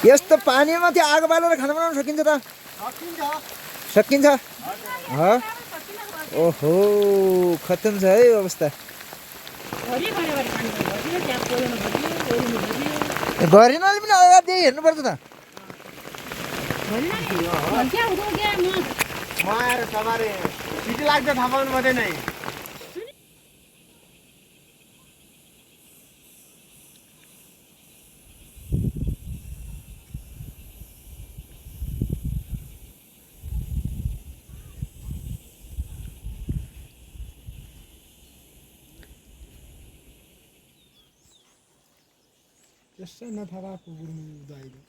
यस्तो पानीमा त्यो आगो बालेर खाना बनाउन सकिन्छ त? सकिन्छ। ओहो खतम छ है अवस्था। गरेनले पनि त्यही हेर्नुपर्छ त। लाग्छ थाहा पाउनु मात्रै नै। त्यसै नथाहा कुकुरmu उदाइलो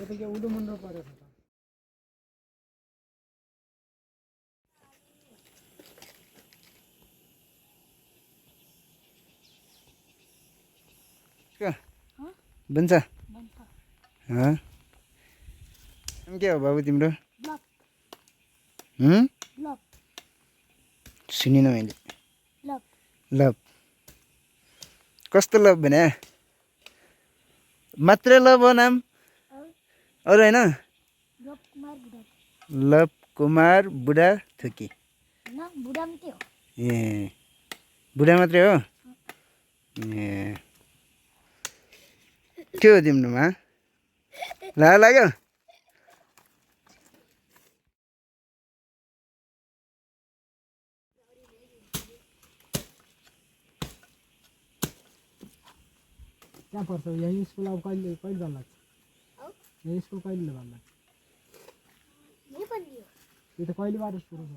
itu ya udah mundur pada sana. बन्छ के हो बाबु तिम्रो? सुनिन मैले। लभ कस्तो लभ भने मात्रै लभ हो नाम अरू होइन? लभ कुमार बुढा थोकी। ए बुढा मात्रै हो? ए के हो तिम्रोमा? लाग्यो? कहाँ पर्छ यही स्कुल? अब कहिले कहिले जान लाग्छ? यही स्कुल कहिले जान लाग्छ? यो त कहिलेबाट सुरु छ?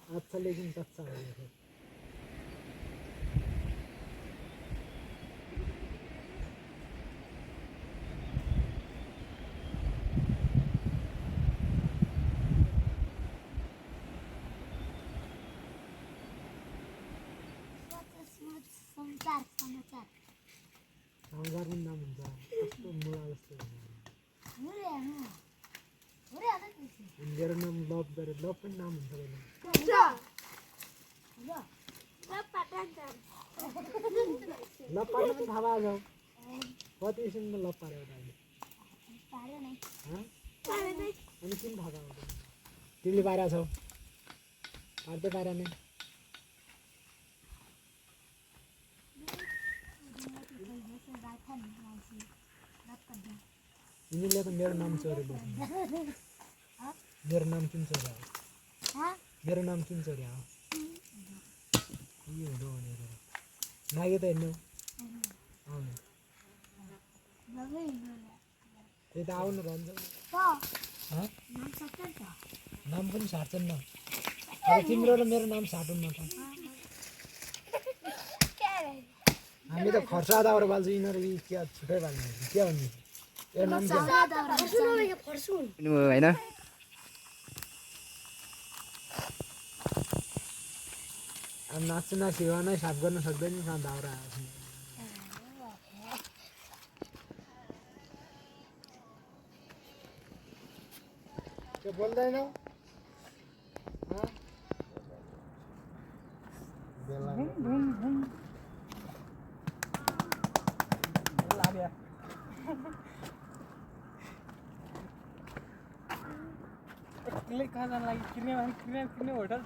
अच्छा लेकिन कच्चा हो यो। समाचार पनि नाम हुन्छ कस्तो मुला जस्तो मेरो नाम लभ गरे लभ पनि नाम हुन्छ लभ पार्न पनि थाहा भयो कति किसिमको लभ पार्यो अनि किन थाहा भयो तिमीले पारेको छौ? पार्दै पारेन नि। तिमीले त मेरो नाम चोरी बोल्नु। मेरो नाम किन चोर्या हो? मेरो नाम किन चोर्या हो? के हुँदो भनेर नागे त हेर्नु आउनु त्यही त आउनु भन्छ। नाम पनि साट्छन् न। अब तिम्रो र मेरो नाम साटौँ न त। हामी त खर्सा दाउरा बाल्छु यिनीहरू के छुट्टै बाल्नु के भन्नु? यो नाम के होइन? अब नाच्नु नाच्यो नै साफ गर्न सक्दैन नि दाउरा। त्यो बोल्दैनौ? कहाँ जान लागि किन्ने होटल छ?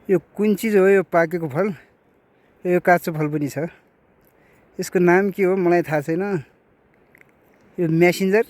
यो कुन चिज हो? यो पाकेको फल? यो काँचो फल पनि छ। यसको नाम के हो मलाई थाहा छैन। यो मेसेन्जर